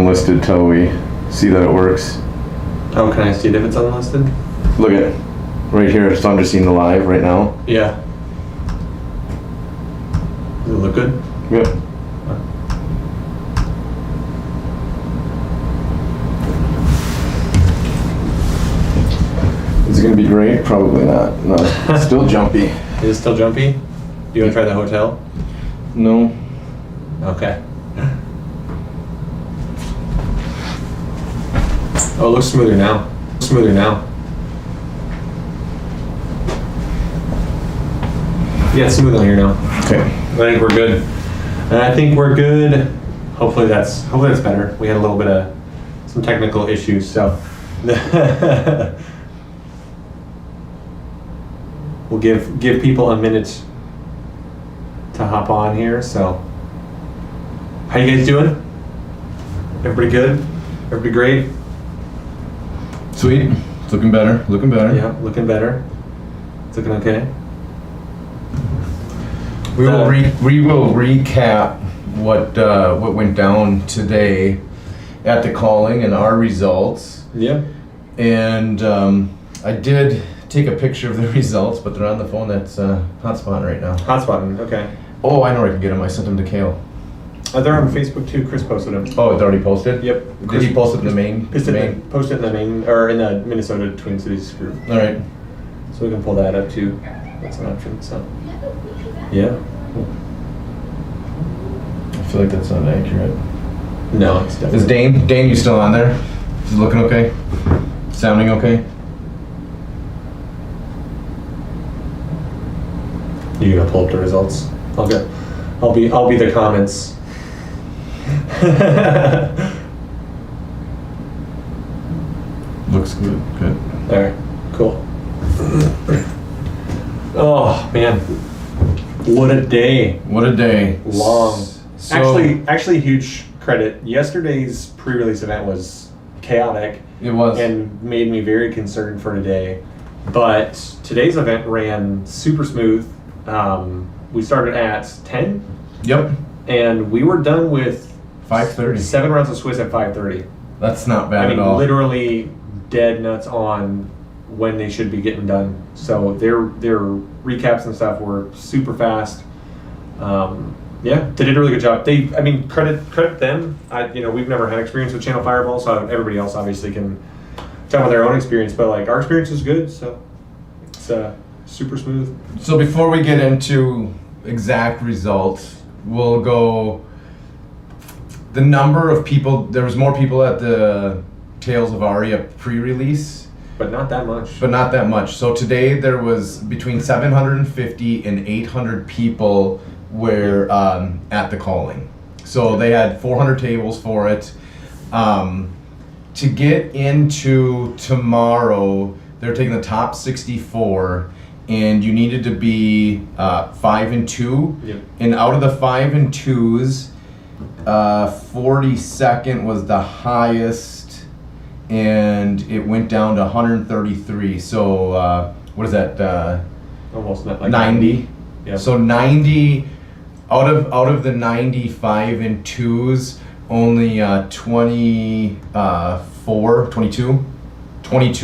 unlisted till we see that it works. Oh, can I see it if it's unlisted? Look at it. Right here, so I'm just seeing the live right now. Yeah. Does it look good? Yep. Is it gonna be great? Probably not. No, it's still jumpy. Is it still jumpy? You wanna try the hotel? No. Okay. Oh, it looks smoother now. Smoother now. Yeah, it's smooth on here now. Okay. I think we're good. I think we're good. Hopefully that's better. We had a little bit of some technical issues, so we'll give people a minute to hop on here. So, how you guys doing? Everybody good? Everybody great? Sweet. It's looking better. Looking better. Yeah, looking better. It's looking okay. We will recap what went down today at the calling and our results. Yeah. And I did take a picture of the results, but they're on the phone that's hotspot right now. Hotspotting, okay. Oh, I know where I can get them. I sent them to Kale. They're on Facebook too. Chris posted them. Oh, it's already posted? Yep. Did he post it in the main? Posted in the main, or in the Minnesota Twin Cities group. All right. So we can pull that up too. That's an option. So, yeah. I feel like that's not accurate. No, it's definitely. Is Dane, you still on there? Is it looking okay? Sounding okay? You gonna pull up the results? I'll be the comments. Looks good. Good. All right. Cool. Oh man, what a day! What a day. Long. So, Actually, huge credit. Yesterday's pre-release event was chaotic. It was. And made me very concerned for today. But today's event ran super smooth. We started at 10. Yep. And we were done with 5:30. 7 rounds of Swiss at 5:30. That's not bad at all. Literally dead nuts on when they should be getting done. So their recaps and stuff were super fast. Yeah, they did a really good job. Credit them. We've never had experience with Channel Fireball, so everybody else obviously can tell about their own experience. But like our experience is good, so it's super smooth. So before we get into exact results, we'll go the number of people. There was more people at the Tales of Aria pre-release. But not that much. So today there was between 750 and 800 people were at the calling. So they had 400 tables for it. To get into tomorrow, they're taking the top 64, and you needed to be 5 and 2. Yep. And out of the 5 and 2s, 42nd was the highest, and it went down to 133. So what is that? Almost like 90. Yeah. So 90 out of the 95 and 2s, only 22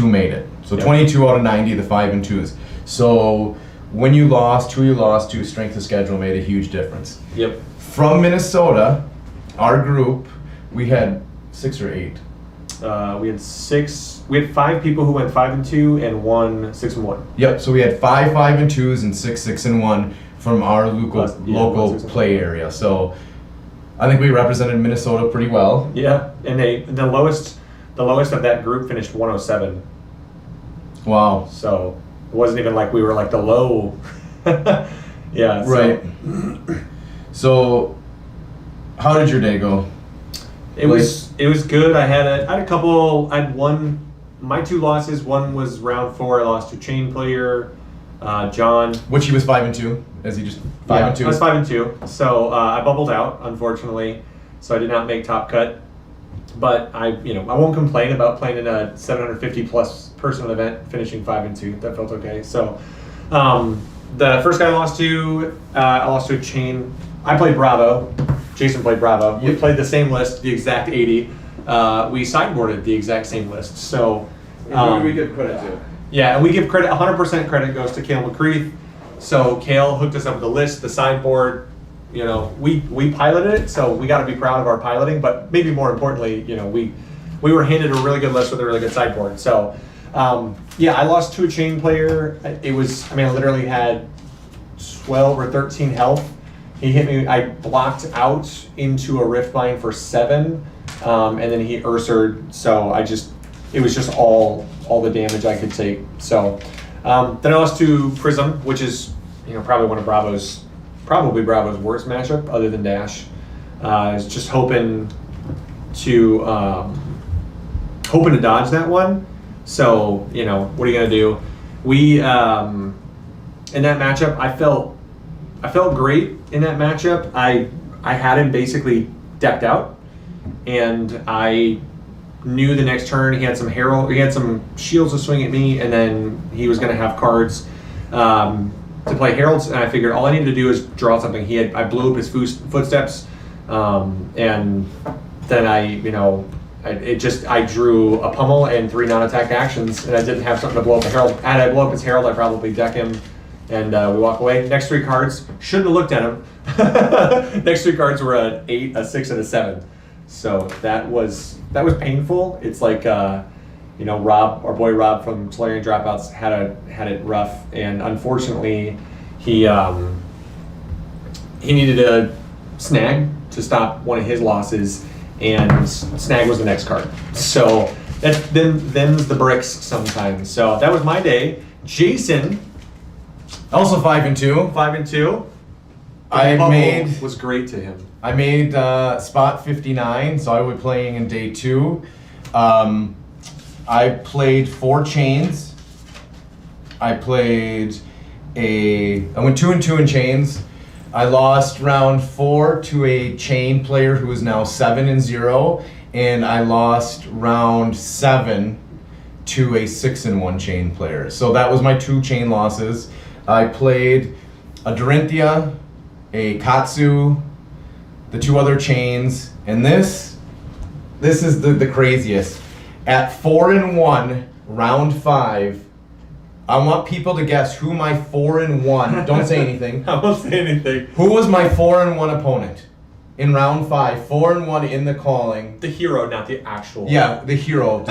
made it. So Yep. 22 out of 90 the 5 and 2s. So when you lost, who you lost to, strength of schedule made a huge difference. Yep. From Minnesota, our group, we had 6 or 8. We had 6. We had 5 people who went 5 and 2, and 1 6 and 1. Yep. So we had 5 and 2s, and 6 and 1 from our local 6 and play area. So I think we represented Minnesota pretty well. Yeah, and the lowest of that group finished 107. Wow. So it wasn't even like we were like the low. Yeah. Right. So how did your day go? It was good. I had a couple. I had one. My 2 losses. One was round 4. I lost to Chain Player, John. Which he was 5 and 2. As he just 5 and 2. I was 5 and 2. So I bubbled out, unfortunately. So I did not make top cut. But I won't complain about playing in a 750 plus person event, finishing 5 and 2. That felt okay. So the first guy I lost to a Chain. I played Bravo. Jason played Bravo. We played the same list, the exact 80. we sideboarded the exact same list. So And who do we give credit to? yeah, and we give credit, 100% credit goes to Cale McCreath. So Cale hooked us up with the list, the sideboard. You know, we piloted it, so we got to be proud of our piloting. But maybe more importantly, you know, we were handed a really good list with a really good sideboard. So yeah, I lost to a chain player. It was, I mean, I literally had 12 or 13 health. He hit me. I blocked out into a Riftbind for 7, and then he Ursared. So it was just all the damage I could take. So then I lost to Prism, which is, you know, probably one of Bravo's worst matchup other than Dash. I was just hoping to dodge that one. So, you know, what are you gonna do? We in that matchup, I felt great in that matchup. I had him basically decked out, and I knew the next turn he had some shields to swing at me, and then he was gonna have cards to play heralds, and I figured all I needed to do is draw something. I blew up his footsteps, and then I drew a pummel and 3 non-attack actions, and I didn't have something to blow up a herald. Had I blow up his herald, I'd probably deck him, and we walk away. Next 3 cards, shouldn't have looked at him. Next 3 cards were an 8, a 6, and a 7. So that was painful. It's like you know, Rob, our boy Rob from Solarian Dropouts had it rough, and unfortunately he needed a snag to stop one of his losses, and snag was the next card. So them's the bricks sometimes. So that was my day. Jason, Also 5 and 2. 5 and 2. Was great to him. I made spot 59, so I will be playing in day 2. I played 4 chains. I went 2 and 2 in chains. I lost round 4 to a chain player who is now 7 and 0, and I lost round 7 to a 6 and 1 chain player. So that was my 2 chain losses. I played a Dorinthia, a Katsu, the 2 other chains, and this is the craziest. At 4 and 1, round 5, I want people to guess who my 4 and 1. Don't say anything. I won't say anything. Who was my 4 and 1 opponent in round 5? 4 and 1 in the calling. The hero, not the actual. Yeah, the hero.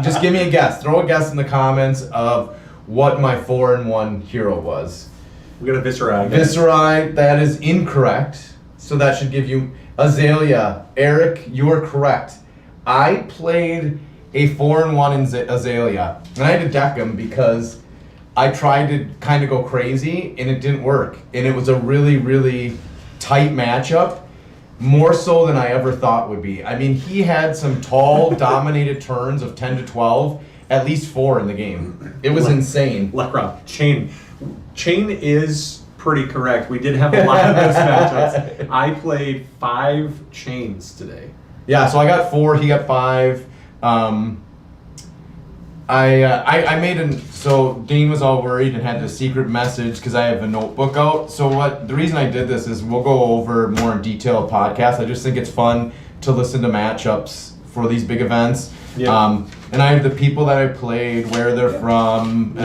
Just give me a guess. Throw a guess in the comments of what my 4 and 1 hero was. We got a Viscerai. Viscerai, that is incorrect. So that should give you Azalea. Eric, you are correct. I played a 4 and 1 in Azalea, and I had to deck him because I tried to kind of go crazy and it didn't work. And it was a really, really tight matchup, more so than I ever thought would be. I mean, he had some tall, dominated turns of 10 to 12, at least 4 in the game. It was insane. Left Rob, chain is pretty correct. We did have a lot of those matchups. I played 5 chains today. Yeah, so I got 4, he got 5. I made so Dean was all worried and had the secret message because I have a notebook out. So the reason I did this is we'll go over more in detail podcast. I just think it's fun to listen to matchups for these big events. Yeah. And I have the people that I played, where they're from,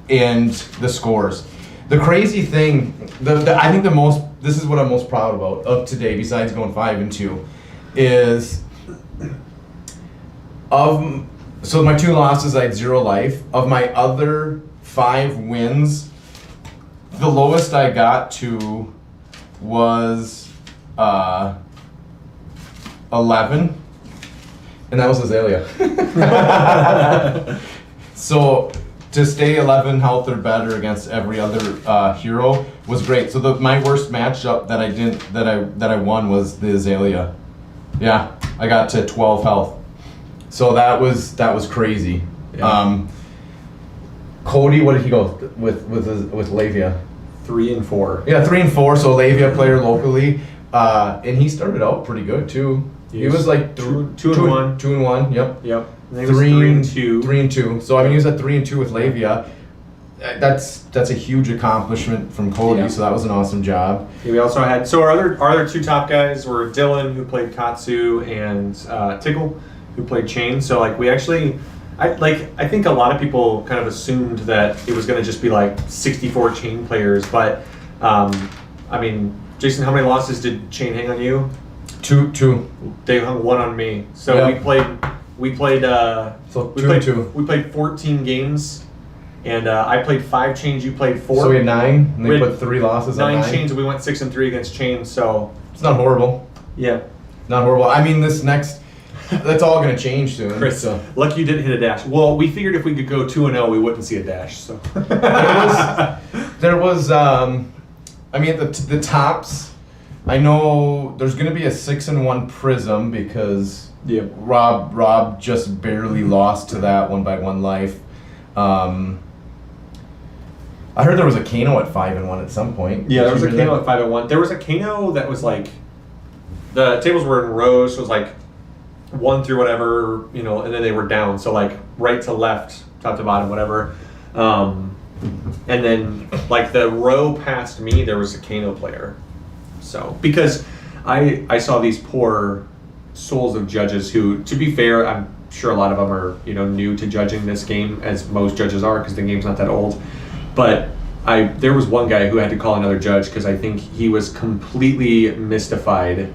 and the scores. The crazy thing, I think this is what I'm most proud about of today, besides going 5 and 2, is so my 2 losses, I had 0 life. Of my other 5 wins, the lowest I got to was 11, and that was Azalea. So to stay 11 health or better against every other hero was great. So my worst matchup that I won was the Azalea. Yeah, I got to 12 health. So that was crazy. Yeah. Cody, what did he go with Lavia? 3 and 4. Yeah, 3 and 4. So Lavia player locally, and he started out pretty good too. He was like 2 and 1. 2 and 1. Yep. Yep. 3 and 2. 3 and 2. So I mean, he was at 3 and 2 with Lavia. that's a huge accomplishment from Cody. Yeah. So that was an awesome job. Yeah, we also had our other two top guys were Dylan, who played Katsu, and Tickle, who played Chain. So like we actually, I think a lot of people kind of assumed that it was going to just be like 64 Chain players, but I mean, Jason, how many losses did Chain hang on you? Two. They hung one on me. So Yeah. we played So we 2 played and 2. we played 14 games. And I played 5 chains, you played 4. So we had 9, and We they had put 3 losses on 9 9. chains, and we went 6-3 against chains, so It's not horrible. yeah. Not horrible. I mean, that's all going to change soon. Chris, So. lucky you didn't hit a dash. Well, we figured if we could go 2-0, we wouldn't see a dash, so. There was I mean, the tops, I know there's going to be a 6-1 Prism because Yeah. Rob just barely lost to that 1 by 1 life. I heard there was a Kano at 5-1 at some point. Yeah, Did there was you a hear Kano that? at 5-1. There was a Kano that was like, the tables were in rows, so it was like 1 through whatever, and then they were down, so like right to left, top to bottom, whatever. And then like the row past me, there was a Kano player. So, because I saw these poor souls of judges who, to be fair, I'm sure a lot of them are, new to judging this game, as most judges are, because the game's not that old. But there was one guy who had to call another judge because I think he was completely mystified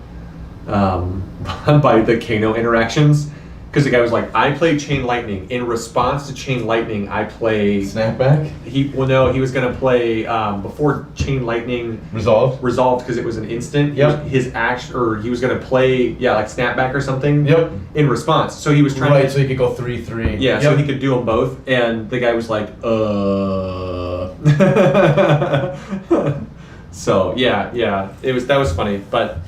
by the Kano interactions. Because the guy was like, I play Chain Lightning. In response to Chain Lightning, I play... Snapback? He was going to play, before Chain Lightning... Resolved? Resolved, because it was an instant. Yep. He was going to play, like Snapback or something. Yep. In response. So he was trying Right, to... so you could go 3-3. Yeah, Yep. so he could do them both, and the guy was like, So yeah, that was funny, but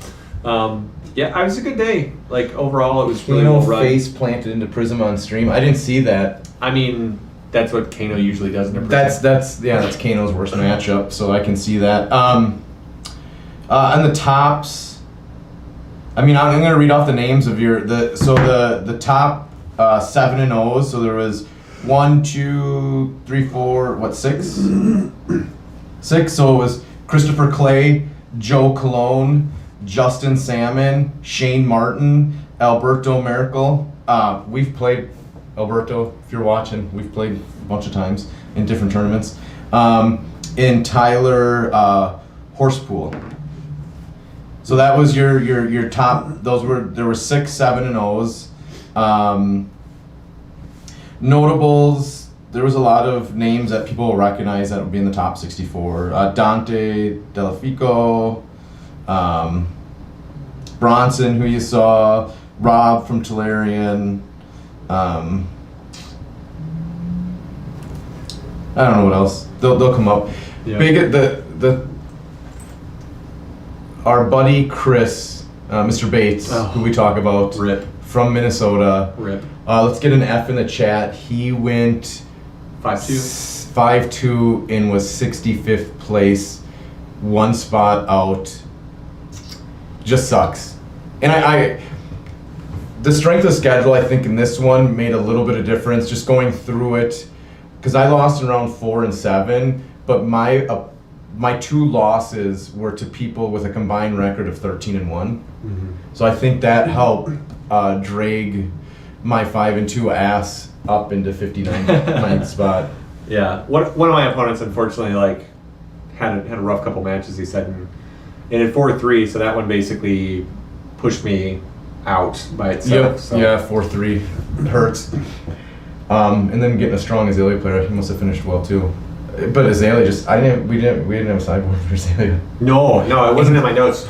yeah, it was a good day. Like overall, it was really Kano well run. face planted into Prism on stream. I didn't see that. I mean, that's what Kano usually does in a That's Kano's worst matchup, so I can see that. On the tops, I mean, I'm gonna read off the names of the top 7 and 0s. So there was 1, 2, 3, 4, 6? 6. So it was Christopher Clay, Joe Cologne, Justin Salmon, Shane Martin, Alberto Miracle. We've played Alberto, if you're watching, we've played a bunch of times in different tournaments. In Tyler Horsepool. So that was your top. There were 6, 7, and 0s. Notables. There was a lot of names that people will recognize that would be in the top 64. Dante Delafico, Bronson, who you saw, Rob from Tolarian. I don't know what else. They'll come up. Yeah. Our buddy Chris, Mr. Bates, who we talk about, Rip. from Minnesota. Rip. Let's get an F in the chat. He went 5-2. 5-2 and was 65th place, 1 spot out. Just sucks. And the strength of schedule, I think in this one made a little bit of difference. Just going through it, because I lost in round 4 and 7, but my 2 losses were to people with a combined record of 13 and 1. Mm-hmm. So I think that helped drag my 5 and 2 ass up into 59th spot. Yeah, one of my opponents unfortunately had a rough couple matches. He said, and at 4-3, so that one basically pushed me out by itself. Yep. So. Yeah, 4-3 hurts. And then getting a strong Azalea player, he must have finished well too. But Azalea we didn't have a sideboard for Azalea. No, it wasn't in my notes.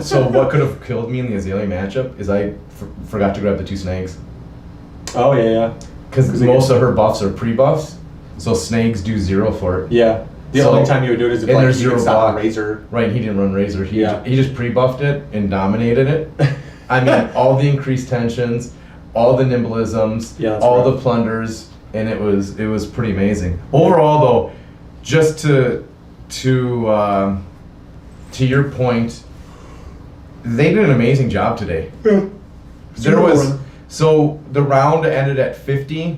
So what could have killed me in the Azalea matchup is I forgot to grab the 2 snags. Oh yeah. Because most of her buffs are pre-buffs, so snags do 0 for it. Yeah. The only time you would do it is if and like there's you 0 could stop a block. razor. Right, he didn't run razor. He Yeah. he just pre-buffed it and dominated it. I mean, all the increased tensions, all the nimbleisms, Yeah, that's all rough. the plunders, and it was pretty amazing. Overall, though, just to your point, they did an amazing job today. Yeah. So the round ended at 50,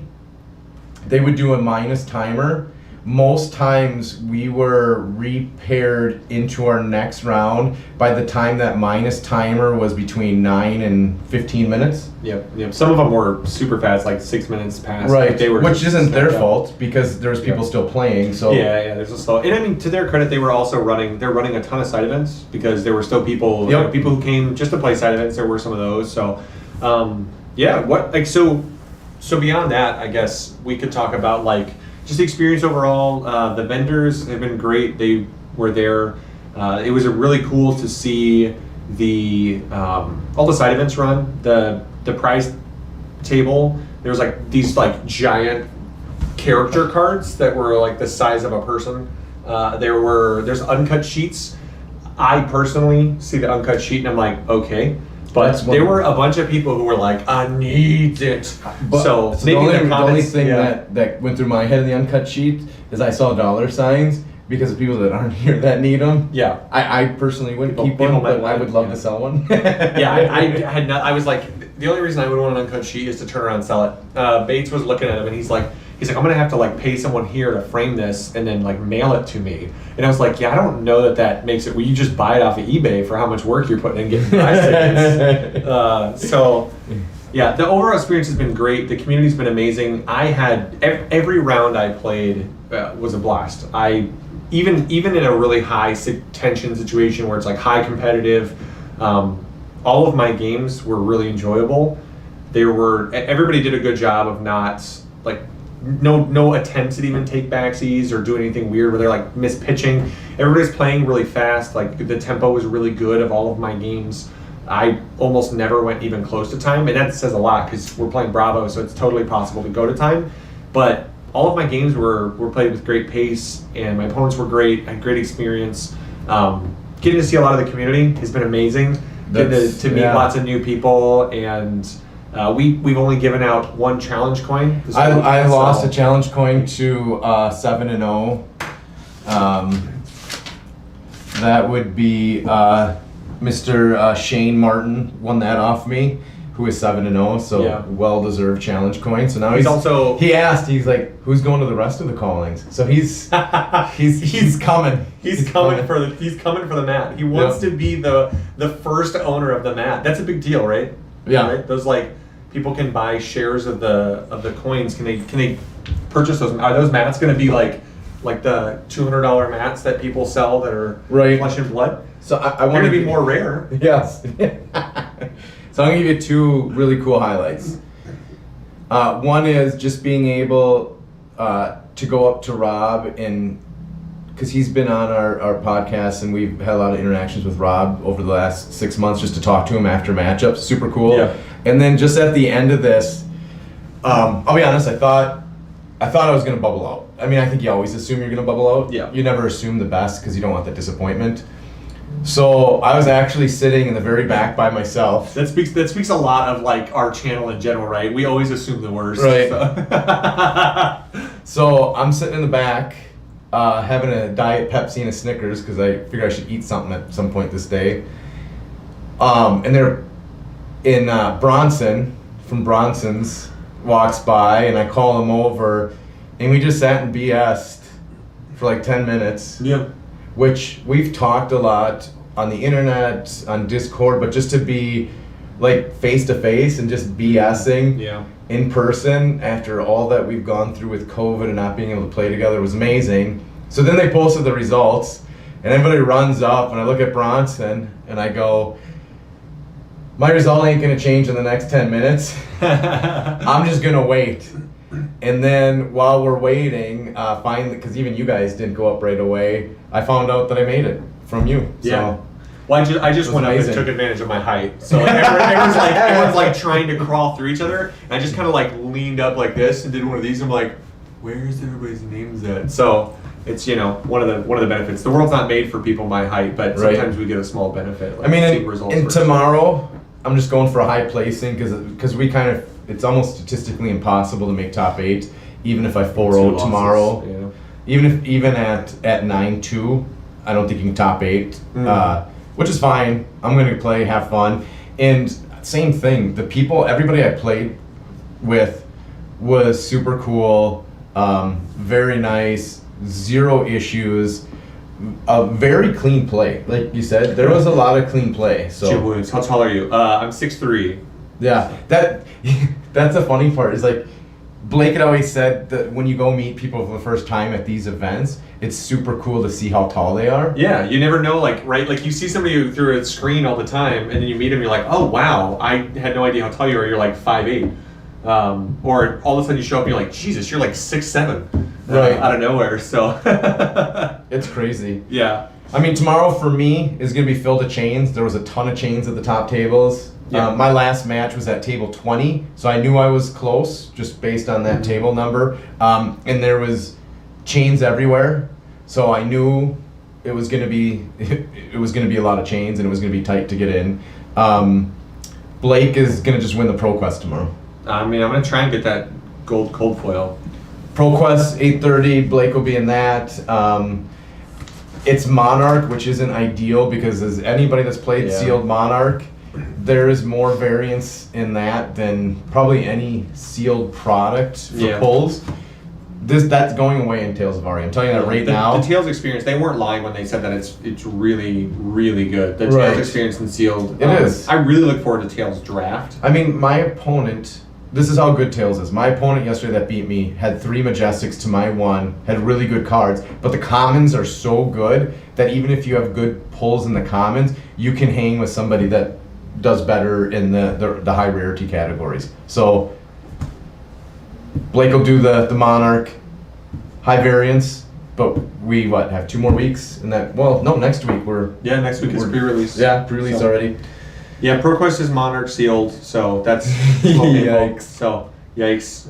they would do a minus timer. Most times we were repaired into our next round by the time that minus timer was between 9 and 15 minutes. Yep. Some of them were super fast, like 6 minutes past. Right, Like they were which isn't their snapped up. fault because there's people still playing. So Yeah, there's a slow. And I mean, to their credit, they were also running a ton of side events because there were still people, Yep. people who came just to play side events. There were some of those. So, so beyond that, I guess we could talk about like just the experience overall. The vendors have been great. They were there. It was really cool to see the all the side events run. The prize table. There was like these like giant character cards that were like the size of a person. There's uncut sheets. I personally see the uncut sheet and I'm like, okay. But there were a bunch of people who were like, I need it. But So the only thing yeah. that went through my head in the uncut sheet is I saw dollar signs because of people that aren't here that need them. Yeah. I personally wouldn't keep people one, might but I would love to sell one. Yeah, I had not. I was like, the only reason I would want an uncut sheet is to turn around and sell it. Bates was looking at him and he's like, I'm gonna have to like pay someone here to frame this and then like mail it to me. And I was like, yeah, I don't know that makes it. Well, you just buy it off of eBay for how much work you're putting in getting prize tickets. So yeah, the overall experience has been great. The community's been amazing. I had every round I played was a blast. Even in a really high tension situation where it's like high competitive, all of my games were really enjoyable. Everybody did a good job of not like no attempts at even take backsies or do anything weird where they're like mispitching. Everybody's playing really fast. Like the tempo was really good of all of my games. I almost never went even close to time, and that says a lot because we're playing Bravo, so it's totally possible to go to time. But all of my games were played with great pace, and my opponents were great. I had great experience. Getting to see a lot of the community has been amazing. Getting to meet lots of new people, and we've only given out one challenge coin. I lost a challenge coin to 7-0. That would be Mr. Shane Martin won that off me, who is 7-0. So well-deserved challenge coin. So now he asked. He's like, "Who's going to the rest of the callings?" So he's coming. He's coming for the mat. He wants to be the first owner of the mat. That's a big deal, right? Yeah. Right? Those like people can buy shares of the coins. Can they purchase those? Are those mats going to be like the $200 mats that people sell that are flesh and blood? So I want to be more rare. Yes. So I'm gonna give you two really cool highlights. One is just being able to go up to Rob and because he's been on our podcast and we've had a lot of interactions with Rob over the last 6 months just to talk to him after matchups. Super cool. Yeah. And then just at the end of this, I'll be honest, I thought I was gonna bubble out. I mean, I think you always assume you're gonna bubble out. Yeah. You never assume the best because you don't want that disappointment. So I was actually sitting in the very back by myself. That speaks a lot of like our channel in general, right? We always assume the worst. Right. So, So I'm sitting in the back, having a Diet Pepsi and a Snickers because I figured I should eat something at some point this day. And they're in Bronson from Bronson's walks by, and I call him over, and we just sat and BS'd for like 10 minutes. yeah. Which we've talked a lot on the internet, on Discord, but just to be like face to face and just BSing in person after all that we've gone through with COVID and not being able to play together was amazing. So then they posted the results and everybody runs up and I look at Bronson and I go, my result ain't gonna change in the next 10 minutes. I'm just gonna wait. And then while we're waiting, finally, because even you guys didn't go up right away, I found out that I made it from you. Yeah. So, Well, I just went up and took advantage of my height. So like, everyone's like trying to crawl through each other. And I just kind of like leaned up like this and did one of these. And I'm like, where's everybody's names at? So it's one of the benefits. The world's not made for people my height, but sometimes we get a small benefit. Like and tomorrow I'm just going for a high placing because we kind of. It's almost statistically impossible to make top 8, even if I 4-0 tomorrow. Yeah. Even at 9-2, I don't think you can top 8, which is fine. I'm going to play, have fun, and same thing. Everybody I played with was super cool. Very nice, zero issues, a very clean play. Like you said, there was a lot of clean play. So Jim Williams, how tall are you? I'm 6'3". yeah, that's a funny part. Is like Blake had always said that when you go meet people for the first time at these events, it's super cool to see how tall they are. Yeah, you never know, like, right? Like, you see somebody through a screen all the time, and then you meet them, you're like, oh, wow, I had no idea how tall you are. You're like 5'8". Or all of a sudden you show up and you're like, Jesus, you're like 6'7", Right. out of nowhere. So It's crazy. yeah. I mean, tomorrow for me is going to be filled with chains. There was a ton of chains at the top tables. Yeah. My last match was at table 20, so I knew I was close just based on that table number. And there was chains everywhere, so I knew it was going to be it was going to be a lot of chains, and it was going to be tight to get in. Blake is going to just win the Pro Quest tomorrow. I mean, I'm going to try and get that gold cold foil. Pro Quest 8:30. Blake will be in that. It's Monarch, which isn't ideal because as anybody that's played Yeah. sealed Monarch, there is more variance in that than probably any sealed product for Yeah. pulls. That's going away in Tales of Aria. I'm telling you that right now. The Tails experience, they weren't lying when they said that it's really, really good. The Right. Tails experience in sealed. It is. I really look forward to Tails draft. I mean, my opponent, this is how good Tails is. My opponent yesterday that beat me had 3 Majestics to my 1, had really good cards, but the commons are so good that even if you have good pulls in the commons, you can hang with somebody that does better in the high rarity categories. So Blake will do the Monarch, high variance, but we have 2 more weeks and that, well, no, next week Yeah, next week is we're- pre-release. yeah, pre-release So- already. Yeah, ProQuest is Monarch sealed, so that's Yikes. So yikes.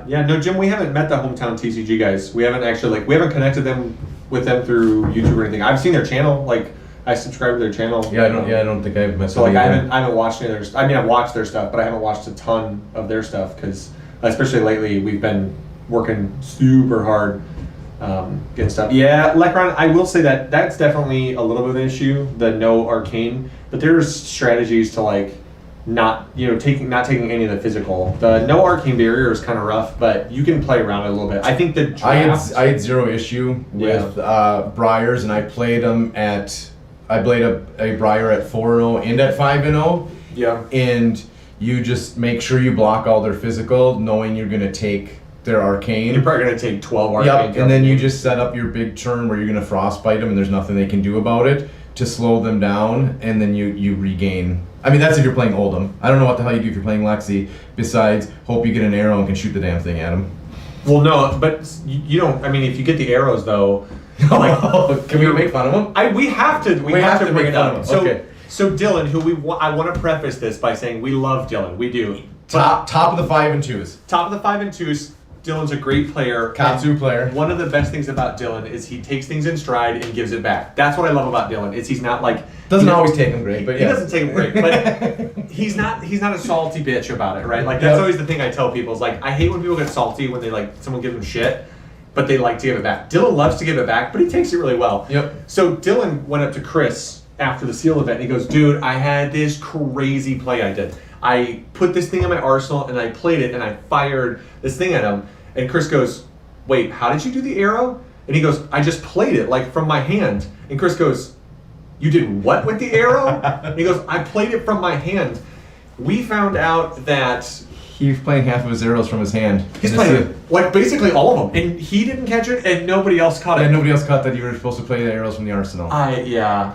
Yeah, no, Jim, we haven't met the hometown TCG guys. We haven't actually we haven't connected them with them through YouTube or anything. I've seen their channel, like I subscribe to their channel. Yeah, I don't think I've met So like somebody I haven't watched any of their. I mean, I've watched their stuff, but I haven't watched a ton of their stuff because, especially lately, we've been working super hard getting stuff. Yeah, Lekron, I will say that that's definitely a little bit of an issue. The no arcane, but there's strategies to like not taking any of the physical. The no arcane barrier is kind of rough, but you can play around it a little bit. I think the draft. I had zero issue with Briars, and I played them I played a Briar at 4-0 and at 5-0. Yeah. And you just make sure you block all their physical, knowing you're going to take their arcane. You're probably gonna take 12 arcane. Yep, and then you just set up your big turn where you're going to frostbite them, and there's nothing they can do about it to slow them down, and then you regain. I mean, that's if you're playing Oldham. I don't know what the hell you do if you're playing Lexi, besides hope you get an arrow and can shoot the damn thing at them. Well, no, but you don't. I mean, if you get the arrows though, like, Can we make fun of them? We have to. We have to bring it up. So, okay. So Dylan, I want to preface this by saying we love Dylan. We do. Top of the 5 and 2s. Top of the 5 and 2s. Dylan's a great player. Katsu player. One of the best things about Dylan is he takes things in stride and gives it back. That's what I love about Dylan. Is he's not like Doesn't always take them great, but he yeah. doesn't take them great, but he's not a salty bitch about it, right? Like that's always the thing I tell people is like I hate when people get salty when they like someone gives them shit, but they like to give it back. Dylan loves to give it back, but he takes it really well. Yep. So Dylan went up to Chris after the seal event and he goes, dude, I had this crazy play I did. I put this thing in my arsenal and I played it and I fired this thing at him. And Chris goes, wait, how did you do the arrow? And he goes, I just played it like from my hand. And Chris goes, you did what with the arrow? And he goes, I played it from my hand. We found out that He's playing half of his arrows from his hand. he's playing like basically all of them. And he didn't catch it and nobody else caught it. And nobody else caught that you were supposed to play the arrows from the arsenal. Yeah.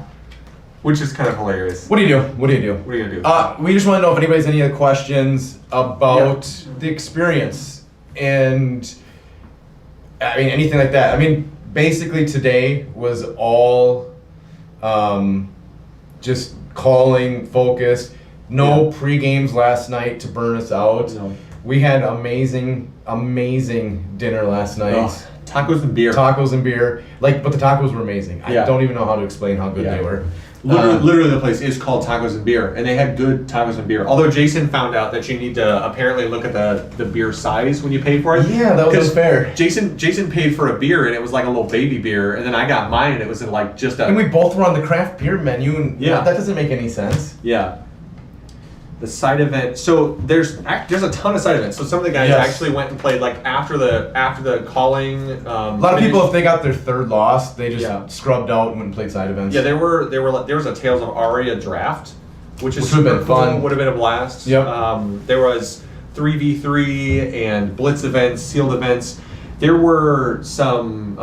Which is kind of hilarious. What do you do? What are you gonna do? We just want to know if anybody has any other questions about the experience. And I mean anything like that. I mean basically today was all just calling, focused. No pre-games last night to burn us out. No. We had amazing dinner last night. Oh, tacos and beer. Tacos and beer. But the tacos were amazing. I Yeah. don't even know how to explain how good Yeah. they were. Literally, the place is called Tacos and Beer, and they had good tacos and beer. Although Jason found out that you need to apparently look at the beer size when you pay for it. Yeah, that was 'Cause unfair. Jason paid for a beer, and it was like a little baby beer, and then I got mine, and it was in like just a And we both were on the craft beer menu, and Yeah. that doesn't make any sense. yeah. The side event. So there's a ton of side events. So some of the guys Yes. actually went and played like after the calling. A lot of people, if they got their third loss, they just Yeah. scrubbed out and went and played side events. Yeah, there was a Tales of Aria draft, which Which would've been fun. Would have been a blast. Yep. There was 3v3 and blitz events, sealed events. There were some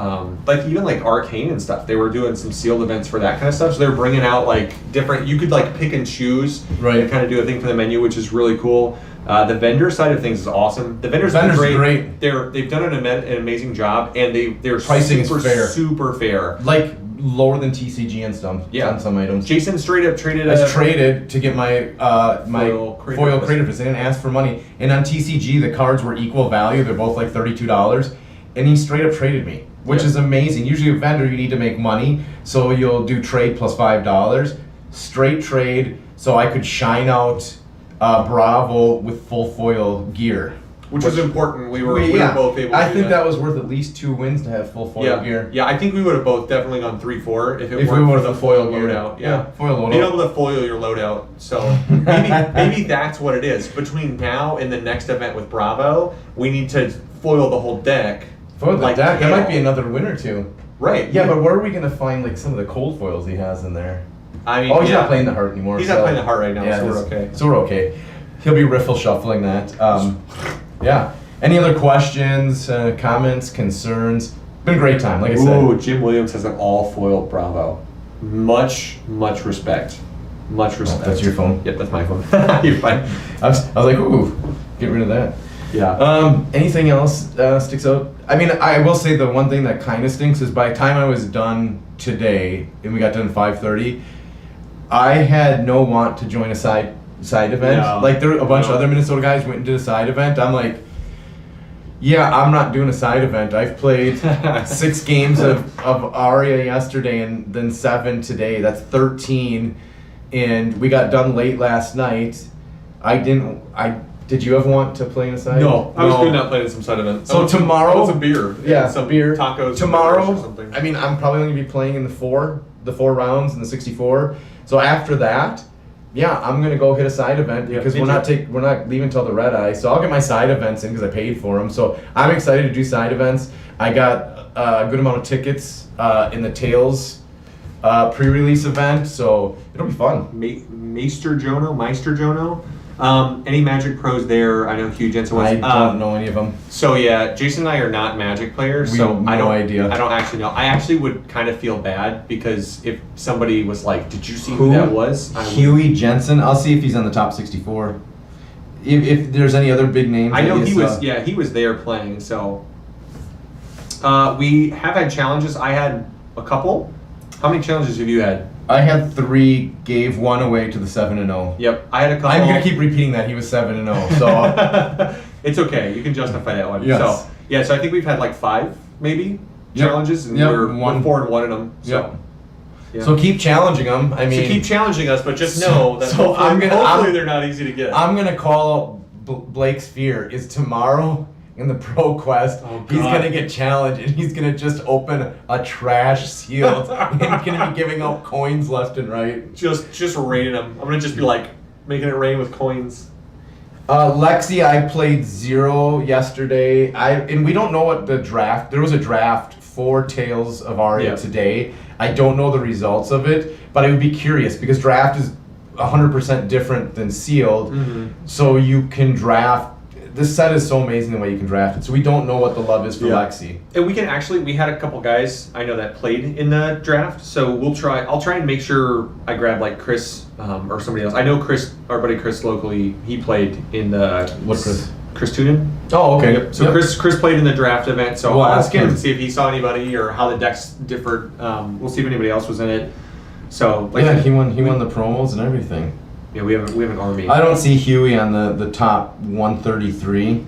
like even like Arcane and stuff. They were doing some sealed events for that kind of stuff. So they were bringing out like different. You could like pick and choose Right. and kind of do a thing for the menu, which is really cool. The vendor side of things is awesome. The vendors are great. They've done an amazing job, and their Pricing is super, fair. super fair. Like lower than TCG and stuff. Yeah. On some items. Jason straight up traded. I traded to get my my Foil foil Kratos. Kratos. They didn't ask for money, and on TCG the cards were equal value. They're both like $32, and he straight up traded me, which Yeah. is amazing. Usually a vendor you need to make money, so you'll do trade plus $5. Straight trade, so I could shine out Bravo with full foil gear. Which was important. We were Yeah. both able to I do think that was worth at least 2 wins to have full foil gear. Yeah, I think we would have both definitely gone 3-4 if If we weren't would for have the foil foil gear. loadout. Yeah. Foil loadout. Being able to foil your loadout. So maybe that's what it is. Between now and the next event with Bravo, we need to foil the whole deck. Foil the like deck. That hell. might be another win or two. Right. Yeah, but where are we gonna find like some of the cold foils he has in there? I mean, Oh, he's yeah. not playing the heart anymore. He's so- not playing the heart right now, Yeah, so we're this- okay. So we're okay. He'll be riffle shuffling that. Yeah. Any other questions, comments, concerns? Been a great time, like I said. Ooh, Jim Williams has an all foil Bravo. Much respect. Much respect. That's your phone? Yep, that's my phone. You're fine. I was like, ooh, get rid of that. Yeah. Anything else sticks out? I mean, I will say the one thing that kind of stinks is by the time I was done today, and we got done at 5:30, I had no want to join a side event. No. Like there, a bunch of No. other Minnesota guys went and did a side event. I'm like, yeah, I'm not doing a side event. I've played 6 games of Aria yesterday and then 7 today. That's 13, and we got done late last night. Did you ever want to play in a side? No, I was good at playing some side event. So tomorrow, I want some beer. Yeah, some beer. Tacos. Tomorrow, or something. I mean, I'm probably going to be playing in the four rounds in the 64. So after that, yeah, I'm going to go hit a side event Yeah, because me we're not leaving till the red eye. So I'll get my side events in because I paid for them. So I'm excited to do side events. I got a good amount of tickets in the Tails pre-release event, so it'll be fun. Meister Jono. Any Magic pros there? I know Hugh Jensen was. I don't know any of them. So yeah, Jason and I are not Magic players, We so have I no don't. idea. I don't actually know. I actually would kind of feel bad because if somebody was like, "Did you see who that was?" I would- Huey Jensen. I'll see if he's on the top 64. If there's any other big names. I know that he you was. saw. Yeah, he was there playing. So we have had challenges. I had a couple. How many challenges have you had? I had 3, gave 1 away to the 7-0. Yep, I had a couple. I'm gonna keep repeating that he was 7-0. So It's okay. You can justify that one. Yes. So yeah, so I think we've had like 5 maybe Yep. challenges, and Yep. we're 4-1 in them. So, Yep. yeah. so keep challenging them. I mean, So keep challenging us, but just know that so hopefully they're not easy to get. I'm gonna call out Blake's fear is tomorrow in the Pro Quest. Oh, he's God. gonna get challenged and he's gonna just open a trash sealed and gonna be giving out coins left and right. just raining them. I'm gonna just be like making it rain with coins. Lexi, I played 0 yesterday. And we don't know what the draft. There was a draft for Tales of Aria Yeah. today. I don't know the results of it, but I would be curious because draft is 100% different than sealed. Mm-hmm. So you can draft. This set is so amazing the way you can draft it. So we don't know what the love is for Yeah. Lexi. And we had a couple guys I know that played in the draft, so I'll try and make sure I grab like Chris or somebody else. I know Chris, our buddy Chris locally, he played in the. What Chris? Chris Tunin. Oh, okay. Yep. So Chris played in the draft event, so We'll I'll ask ask him him. to see if he saw anybody or how the decks differed. We'll see if anybody else was in it. So like Yeah, he won the promos and everything. yeah, we have an army. I don't see Huey on the top 133.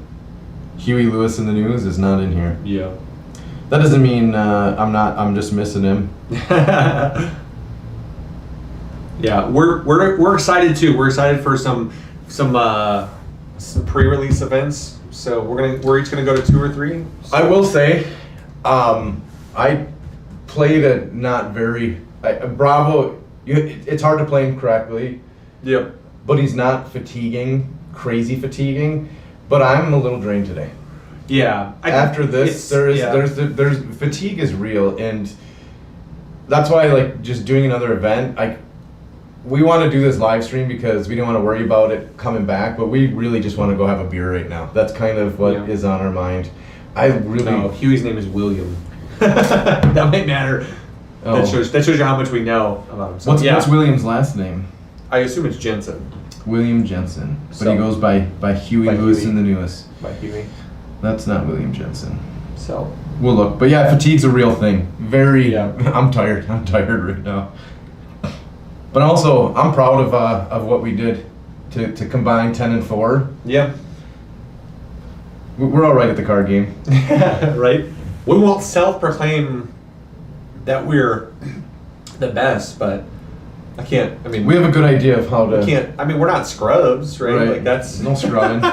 Huey Lewis in the news is not in here. Yeah. That doesn't mean I'm just missing him. Yeah, we're excited too. We're excited for some pre-release events. So we're each gonna go to 2 or 3. I will say, I played a not very Bravo. It's hard to play him correctly. Yep. but he's not crazy fatiguing. But I'm a little drained today. Yeah. After this, there's fatigue is real, and that's why like just doing another event. We want to do this live stream because we don't want to worry about it coming back, but we really just want to go have a beer right now. That's kind of what is on our mind. Huey's name is William. That might matter. Oh. That shows you how much we know about him. So, what's William's last name? I assume it's Jensen. William Jensen, but he goes by Huey Lewis in the newest. By Huey. That's not William Jensen. So we'll look, but yeah, fatigue's a real thing. I'm tired. I'm tired right now. But also, I'm proud of what we did to combine 10 and 4. Yeah. We're all right at the card game. Right? We won't self-proclaim that we're the best, but I can't. I mean, we have a good idea of how to. We're not scrubs, right? Like that's no scrubbing.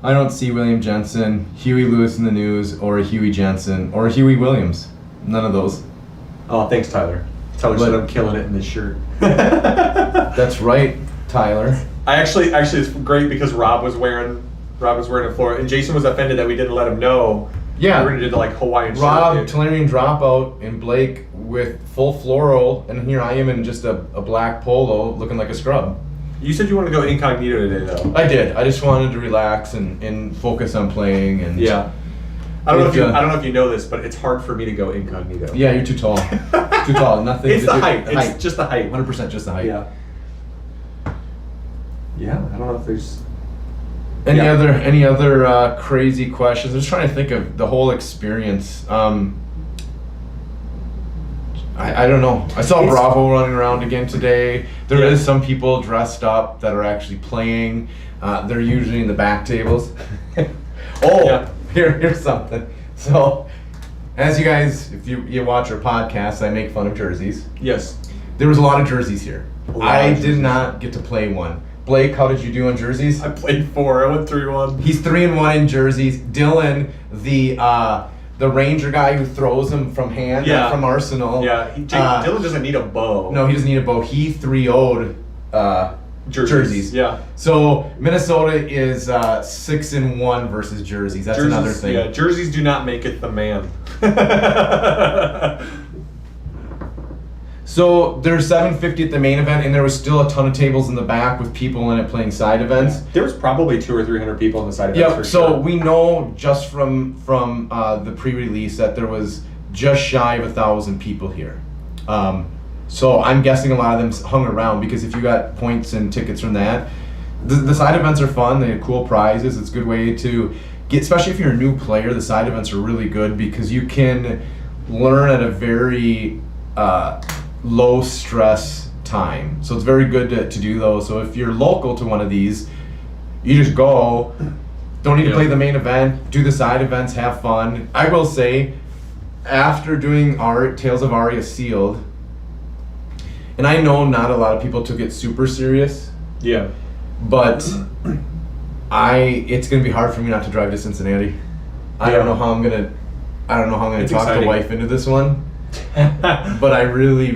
I don't see William Jensen, Huey Lewis in the news, or a Huey Jensen, or a Huey Williams. None of those. Oh, thanks, Tyler. Tyler said I'm killing it in this shirt. That's right, Tyler. Actually, it's great because Rob was wearing a floral, and Jason was offended that we didn't let him know. Yeah, we're gonna do the like Hawaiian shirt. Rob, Talarian Dropout, and Blake with full floral, and here I am in just a black polo, looking like a scrub. You said you wanted to go incognito today, though. I did. I just wanted to relax and focus on playing. And yeah. I don't know if you know this, but it's hard for me to go incognito. Yeah, you're too tall. Too tall. Nothing. It's the height. It's just the height. 100% just the height. Yeah. Yeah. I don't know if there's any other crazy questions. I'm just trying to think of the whole experience. I don't know. I saw Bravo running around again today. There is some people dressed up that are actually playing. They're usually in the back tables. Here's something. So, as you guys, if you watch our podcast, I make fun of jerseys. Yes. There was a lot of jerseys here. I did not get to play one. Blake, how did you do on jerseys? I played 4. I went 3-1. He's 3-1 in jerseys. Dylan, the Ranger guy who throws them from hand, from Arsenal. Yeah, Dylan doesn't need a bow. No, he doesn't need a bow. He 3-0'd jerseys. Yeah. So Minnesota is 6-1 versus jerseys. That's another thing. Yeah, jerseys do not make it the man. So there's 750 at the main event, and there was still a ton of tables in the back with people in it playing side events. There was probably 200 or 300 people in the side events. Yeah. So we know just from the pre-release that there was just shy of 1,000 people here. So I'm guessing a lot of them hung around because if you got points and tickets from that, the side events are fun. They have cool prizes. It's a good way to get, especially if you're a new player. The side events are really good because you can learn at a very low stress time. So it's very good to do those. So if you're local to one of these, you just go. Don't need to play the main event. Do the side events. Have fun. I will say, after doing Tales of Aria Sealed, and I know not a lot of people took it super serious. Yeah. But it's gonna be hard for me not to drive to Cincinnati. I don't know how I'm gonna talk the wife into this one. But I really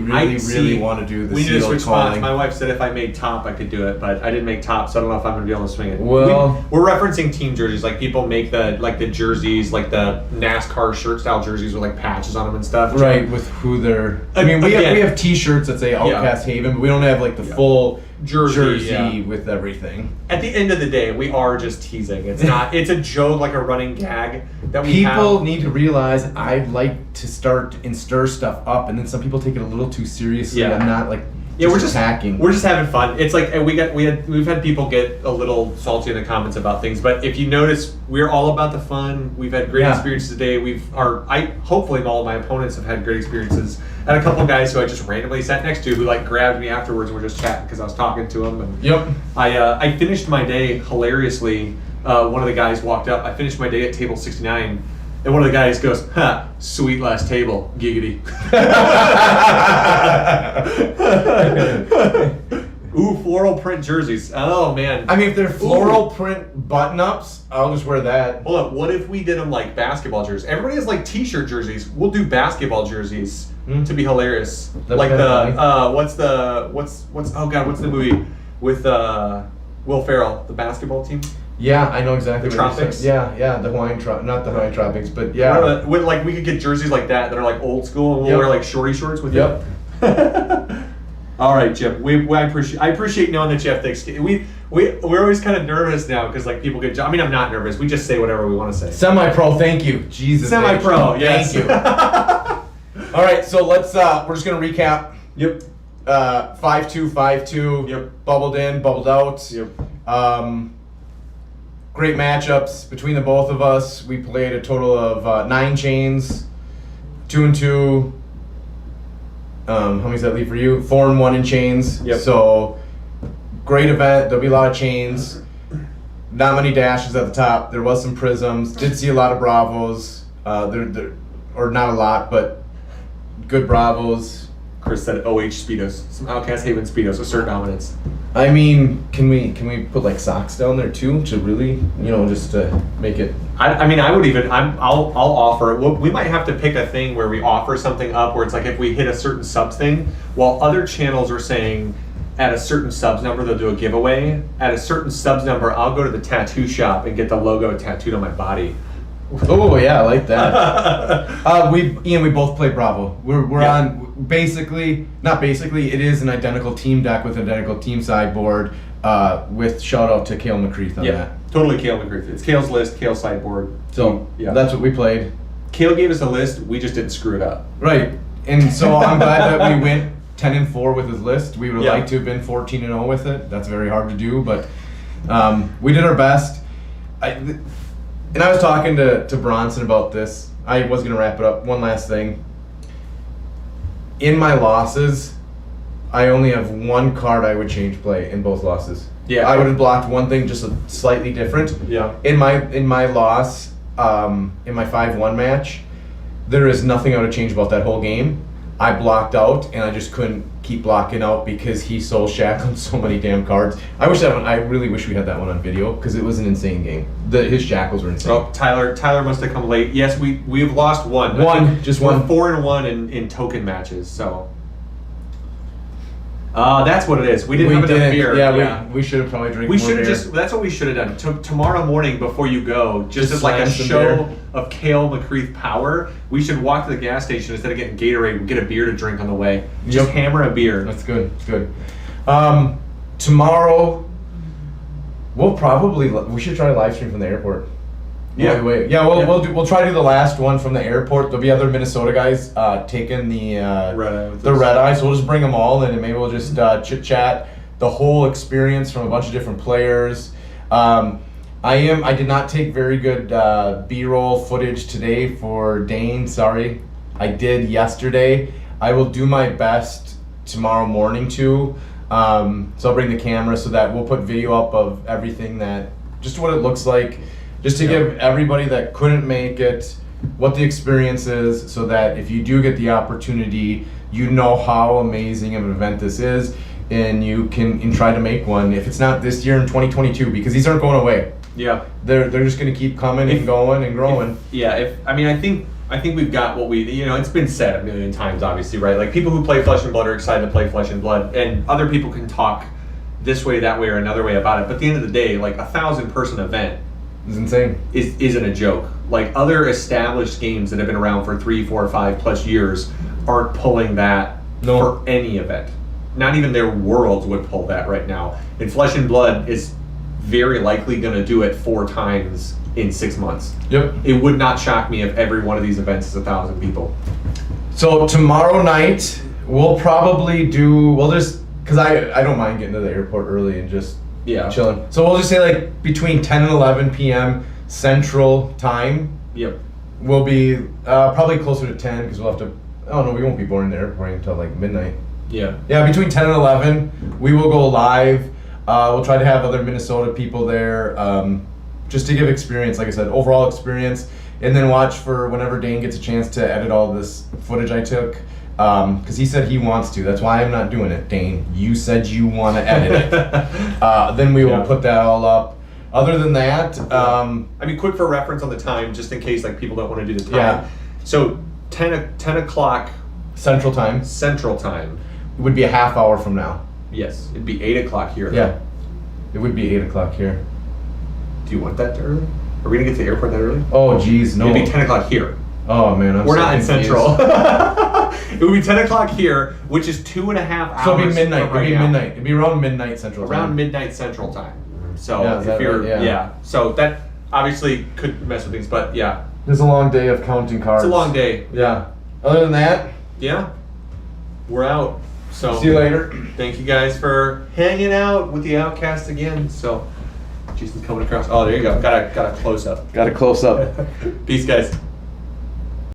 want to do the we need to switch spots. calling. My wife said if I made top, I could do it, but I didn't make top, so I don't know if I'm going to be able to swing it. Well, we're referencing team jerseys. Like people make the jerseys, like the NASCAR shirt style jerseys with like patches on them and stuff. Right, with who they're. I mean, we have T-shirts that say Outcast Haven, but we don't have like the full jersey with everything. At the end of the day, we are just teasing. It's not. It's a joke, like a running gag that we people need to realize. I'd like to start and stir stuff up, and then some people take it a little too seriously. I'm not like. We're just hacking. We're just having fun. It's like we've had people get a little salty in the comments about things, but if you notice, we're all about the fun. We've had great experiences today. Hopefully all of my opponents have had great experiences. I had a couple guys who I just randomly sat next to who like grabbed me afterwards and were just chatting because I was talking to them. And I finished my day hilariously. One of the guys walked up. I finished my day at table 69. And one of the guys goes, "Ha, sweet last table, giggity." Ooh, floral print jerseys. Oh, man. I mean, if they're floral print button-ups, I'll just wear that. Hold up, what if we did them like basketball jerseys? Everybody has like t-shirt jerseys. We'll do basketball jerseys. to be hilarious. That's Like kinda what's the movie with Will Ferrell, the basketball team? Yeah, I know exactly. The what you're Tropics? saying. Yeah, the Hawaiian not the Hawaiian Tropics, but yeah. When, like we could get jerseys like that are like old school, and we'll Yep. wear like shorty shorts with Yep. it. All right, Jim. I appreciate knowing that you have thick skin. We're always kind of nervous now because like people get. I mean, I'm not nervous. We just say whatever we want to say. Semi-pro, thank you. Jesus. Semi-pro, thank yes. you. All right, so let's. We're just gonna recap. Yep. 5-2, 5-2. Yep. Bubbled in, bubbled out. Yep. Great matchups between the both of us. We played a total of 9 chains, 2-2. How many does that leave for you? 4-1 in chains. Yep. So great event. There'll be a lot of chains. Not many dashes at the top. There was some prisms. Did see a lot of bravos. Or not a lot, but good bravos. Chris said OH Speedos. Some Outcast Haven Speedos. Assert dominance. I mean, can we put like socks down there too to really, just to make it? I mean, I would even. I'll offer. We might have to pick a thing where we offer something up where it's like if we hit a certain subs thing, while other channels are saying at a certain subs number they'll do a giveaway. At a certain subs number, I'll go to the tattoo shop and get the logo tattooed on my body. Oh yeah, I like that. We both play Bravo. We're Yeah. on not basically. It is an identical team deck with an identical team sideboard. With shout out to Kale McCreath on that. Totally Kale McCreath. It's Kale's list, Kale's sideboard. So yeah, that's what we played. Kale gave us a list. We just didn't screw it up. Right, and so I'm glad that we went 10-4 with his list. We would Yeah. like to have been 14-0 with it. That's very hard to do, but we did our best. And I was talking to Bronson about this. I was going to wrap it up. One last thing. In my losses, I only have one card I would change play in both losses. Yeah. I would have blocked one thing just slightly different. Yeah. In my loss, in my 5-1 match, there is nothing I would change about that whole game. I blocked out, and I just couldn't keep blocking out because he soul shackled so many damn cards. I really wish we had that one on video because it was an insane game. His shackles were insane. Oh, Tyler must have come late. Yes, we've lost one. Just We're one. 4-1 in token matches. So that's what it is. We didn't have enough beer. Yeah, we should have probably drank We more should have beer. that's what we should have done. Tomorrow morning before you go, just as like a slam some show beer. of Kale McCreath power, we should walk to the gas station instead of getting Gatorade, get a beer to drink on the way. Just Yep. hammer a beer. That's good. It's good. Tomorrow, we should try a live stream from the airport. Yeah. We'll try to do the last one from the airport. There'll be other Minnesota guys taking the red eye, so we'll just bring them all in and maybe we'll just chit chat the whole experience from a bunch of different players. I did not take very good B-roll footage today for Dane. Sorry, I did yesterday. I will do my best tomorrow morning too. So I'll bring the camera so that we'll put video up of everything just what it looks like. Just to give everybody that couldn't make it what the experience is, so that if you do get the opportunity, you know how amazing of an event this is, and you can try to make one. If it's not this year in 2022, because these aren't going away. Yeah. They're just going to keep coming and going and growing. I think we've got what we, it's been said a million times, obviously, right? Like people who play Flesh and Blood are excited to play Flesh and Blood, and other people can talk this way, that way, or another way about it. But at the end of the day, like 1,000-person event It's insane. Isn't a joke. Like other established games that have been around for 3, 4, 5+ years aren't pulling that for any event. Not even their worlds would pull that right now. And Flesh and Blood is very likely going to do it 4 times in 6 months. Yep. It would not shock me if every one of these events is 1,000 people. So tomorrow night we'll probably because I don't mind getting to the airport early and just chilling. So we'll just say like between 10 and 11 p.m. Central Time. Yep. We'll be probably closer to 10 because we'll have to. Oh no, we won't be boarding the airport until like midnight. Yeah. Yeah, between 10 and 11, we will go live. We'll try to have other Minnesota people there, just to give experience, like I said, overall experience, and then watch for whenever Dane gets a chance to edit all this footage I took, because he said he wants to. That's why I'm not doing it, Dane. You said you want to edit it. Then we will put that all up. Other than that, quick for reference on the time, just in case like people don't want to do the time. Yeah. So 10 o'clock Central Time. Central Time. It would be a half hour from now. Yes, it'd be 8 o'clock here. Yeah. It would be 8 o'clock here. Do you want that early? Are we gonna get to the airport that early? Oh, geez, no. It'd be 10 o'clock here. Oh, man, I'm We're so not in confused. Central. It would be 10 o'clock here, which is 2.5 hours. So it'd be midnight. from right It'd be now. midnight. It'd be around midnight Central Time. Around midnight Central Time. So Yeah, is if that you're, right? Yeah. so that obviously could mess with things, but yeah, It's a long day of counting cards. it's a long day. Yeah. Other than that, Yeah, we're out. So see you later. thank you guys for hanging out with the Outcast again. So Jason's coming across. Oh, there you go. Got a close up. Got a close up. Peace, guys.